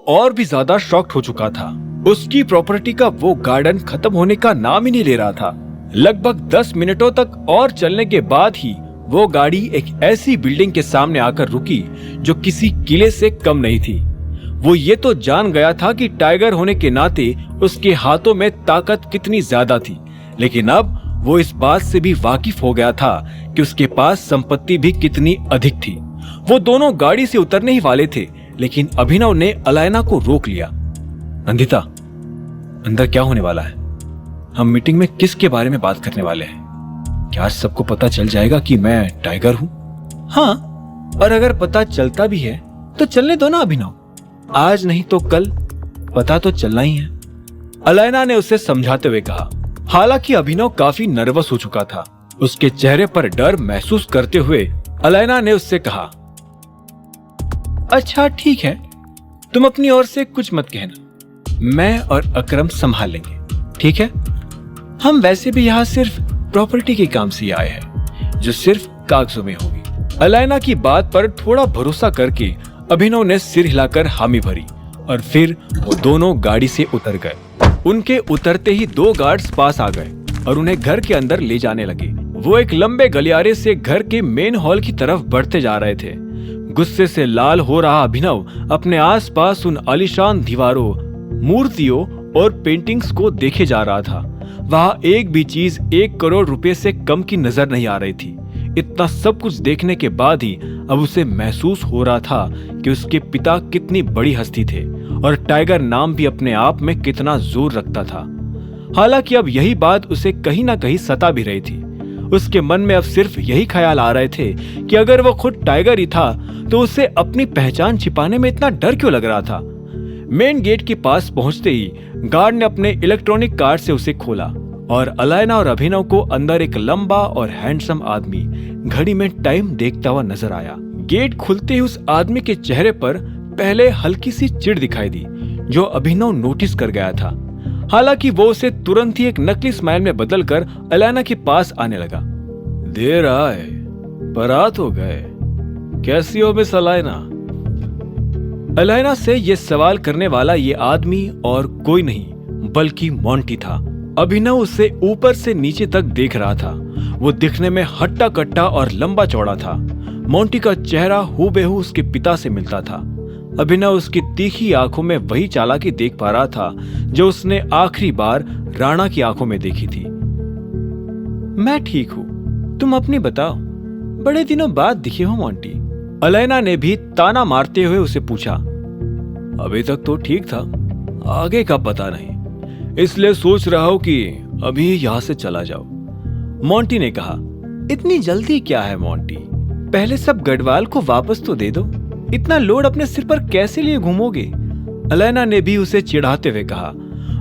और भी ज्यादा शॉक्ड हो चुका था। उसकी प्रॉपर्टी का वो गार्डन खत्म होने का नाम ही नहीं ले रहा था। लगभग 10 मिनटों तक और चलने के बाद ही वो गाड़ी एक ऐसी बिल्डिंग के सामने आकर रुकी जो किसी किले से कम नहीं थी। वो ये तो जान गया था कि टाइगर होने के नाते उसके हाथों में ताकत कितनी ज्यादा थी, लेकिन अब वो इस बात से भी वाकिफ हो गया था कि उसके पास संपत्ति भी कितनी अधिक थी। वो दोनों गाड़ी से उतरने ही वाले थे, लेकिन अभिनव ने अलायना को रोक लिया। नंदिता, अंदर क्या होने वाला है? हम मीटिंग में किसके बारे में बात करने वाले हैं? क्या आज सबको पता चल जाएगा कि मैं टाइगर हूं? हाँ, और अगर पता चलता भी है तो चलने दो ना अभिनव, आज नहीं तो कल पता तो चलना ही है, अलायना ने उसे समझाते हुए कहा। हालांकि अभिनव काफी नर्वस हो चुका था। उसके चेहरे पर डर महसूस करते हुए अलायना ने उससे कहा, अच्छा ठीक है, तुम अपनी ओर से कुछ मत कहना, मैं और अकरम संभाल लेंगे, ठीक है? हम वैसे भी यहाँ सिर्फ प्रॉपर्टी के काम से आए हैं जो सिर्फ कागजों में होगी। अलायना की बात पर थोड़ा भरोसा करके अभिनव ने सिर हिलाकर हामी भरी और फिर वो दोनों गाड़ी से उतर गए। उनके उतरते ही 2 गार्ड्स पास आ गए और उन्हें घर के अंदर ले जाने लगे। वो एक लंबे गलियारे से घर के मेन हॉल की तरफ बढ़ते जा रहे थे। गुस्से से लाल हो रहा अभिनव अपने आसपास उन आलीशान दीवारों, मूर्तियों और पेंटिंग्स को देखे जा रहा था। वहां एक भी चीज 1 करोड़ रुपए से कम की नजर नहीं आ रही थी। इतना सब कुछ देखने के बाद ही अब उसे महसूस हो रहा था कि उसके पिता कितनी बड़ी हस्ती थे और टाइगर नाम भी अपने आप में कितना जोर रखता था। हालांकि अब यही बात उसे कहीं ना कहीं सता भी रही थी। उसके मन में अब सिर्फ यही ख्याल आ रहे थे कि अगर वो खुद टाइगर ही था तो उसे अपनी पहचान छिपाने में इतना डर क्यों लग रहा था। मेन गेट के पास पहुंचते ही गार्ड ने अपने इलेक्ट्रॉनिक कार्ड से उसे खोला और अलायना और अभिनव को अंदर एक लंबा और हैंडसम आदमी घड़ी में टाइम देखता हुआ नजर आया। गेट खुलते ही उस आदमी के चेहरे पर पहले हल्की सी चिढ़ दिखाई दी जो अभिनव नोटिस कर गया था। हालांकि वो उसे तुरंत ही एक नकली स्माइल में बदलकर अलायना के पास आने लगा। देर आए, बारात हो गए, कैसी हो मिस अलायना? अलायना से ये सवाल करने वाला ये आदमी और कोई नहीं बल्कि मोंटी था। अभिनव उसे ऊपर से नीचे तक देख रहा था। वो दिखने में हट्टा कट्टा और लंबा चौड़ा था। मोंटी का चेहरा हूबहू उसके पिता से मिलता था। अभिनव उसकी तीखी आंखों में वही चालाकी देख पा रहा था जो उसने आखिरी बार राणा की आंखों में देखी थी। मैं ठीक हूँ, तुम अपनी बताओ, बड़े दिनों बाद दिखे हो मोंटी। अलायना ने भी ताना मारते हुए उसे पूछा। अभी तक तो ठीक था, आगे का पता नहीं, इसलिए सोच रहा हूं कि अभी यहां से चला जाओ, मोंटी ने कहा। इतनी जल्दी क्या है मोंटी, पहले सब गढ़वाल को वापस तो दे दो, इतना लोड अपने सिर पर कैसे लिए घूमोगे? अलायना ने भी उसे चिढ़ाते हुए कहा।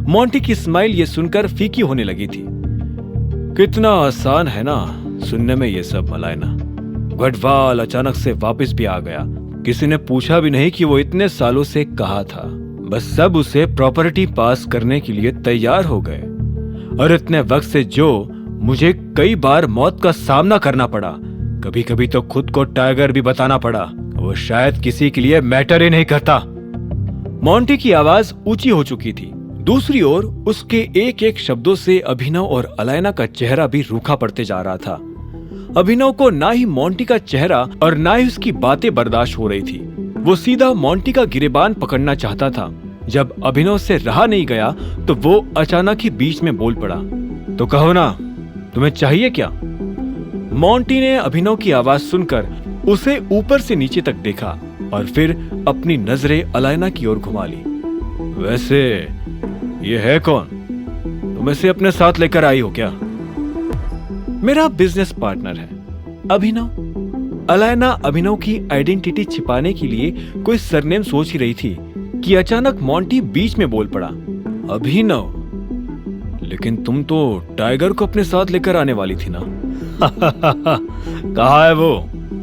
मोंटी की स्माइल ये सुनकर फीकी होने लगी थी। कितना आसान है ना सुनने में ये सब अलायना। गढ़वाल अचानक से वापस भी आ गया, किसी ने पूछा भी नहीं कि वो इतने सालों से कहाँ था। बस सब उसे प्रॉपर्टी पास करने के लिए तैयार हो गए और इतने वक्त से जो मुझे कई बार मौत का सामना करना पड़ा, कभी कभी तो खुद को टाइगर भी बताना पड़ा, वो शायद किसी के लिए मैटर ही नहीं करता। मोंटी की आवाज ऊंची हो चुकी थी। दूसरी ओर उसके एक एक शब्दों से अभिनव और अलायना का चेहरा भी रूखा पड़ते जा रहा था। अभिनव को ना ही मोंटी का चेहरा और ना ही उसकी बातें बर्दाश्त हो रही थी। वो सीधा मोंटी का गिरेबान पकड़ना चाहता था। जब अभिनव से रहा नहीं गया तो वो अचानक ही बीच में बोल पड़ा। तो कहो ना, तुम्हें चाहिए क्या? मोंटी ने अभिनव की आवाज सुनकर उसे ऊपर से नीचे तक देखा और फिर अपनी नजरें अलायना की ओर घुमा ली। वैसे ये है कौन? तुम इसे अपने साथ लेकर आई हो क्या? मेरा बिजनेस पार्टनर है अभिनव। अलायना अभिनव की आइडेंटिटी छिपाने के लिए कोई सरनेम सोच ही रही थी कि अचानक मोंटी बीच में बोल पड़ा। अभिनव? लेकिन तुम तो टाइगर को अपने साथ लेकर आने वाली थी ना? कहाँ है वो?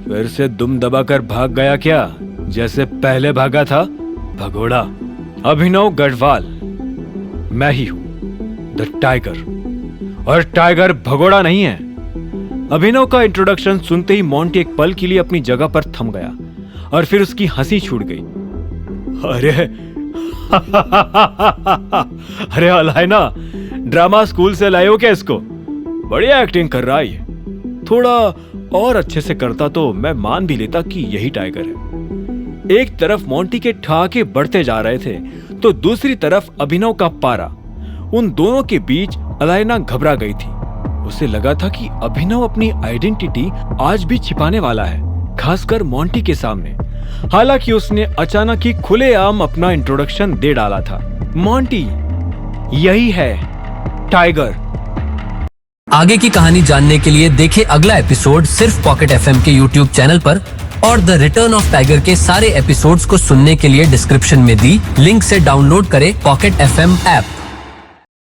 फिर से दुम दबाकर भाग गया क्या, जैसे पहले भागा था? भगोड़ा। अभिनव गढ़वाल मैं ही हूं, द टाइगर। और टाइगर भगोड़ा नहीं है। अभिनव का इंट्रोडक्शन सुनते ही मोंटी एक पल के लिए अपनी जगह पर थम गया और फिर उसकी हंसी छूट गई। अरे अरे अलायना, ड्रामा स्कूल से लाए हो क्या इसको? बढ़िया एक्टिंग कर रहा है ये। थोड़ा और अच्छे से करता तो मैं मान भी लेता कि यही टाइगर है। एक तरफ मोंटी के ठहाके बढ़ते जा रहे थे तो दूसरी तरफ अभिनव का पारा। उन दोनों के बीच अलायना घबरा गई थी। उसे लगा था कि अभिनव अपनी आइडेंटिटी आज भी छिपाने वाला है, खासकर मोंटी के सामने। हालांकि उसने अचानक ही खुलेआम अपना इंट्रोडक्शन दे डाला था। मोंटी, यही है टाइगर। आगे की कहानी जानने के लिए देखें अगला एपिसोड सिर्फ पॉकेट एफएम के यूट्यूब चैनल पर, और द रिटर्न ऑफ टाइगर के सारे एपिसोड्स को सुनने के लिए डिस्क्रिप्शन में दी लिंक से डाउनलोड करें पॉकेट एफएम ऐप।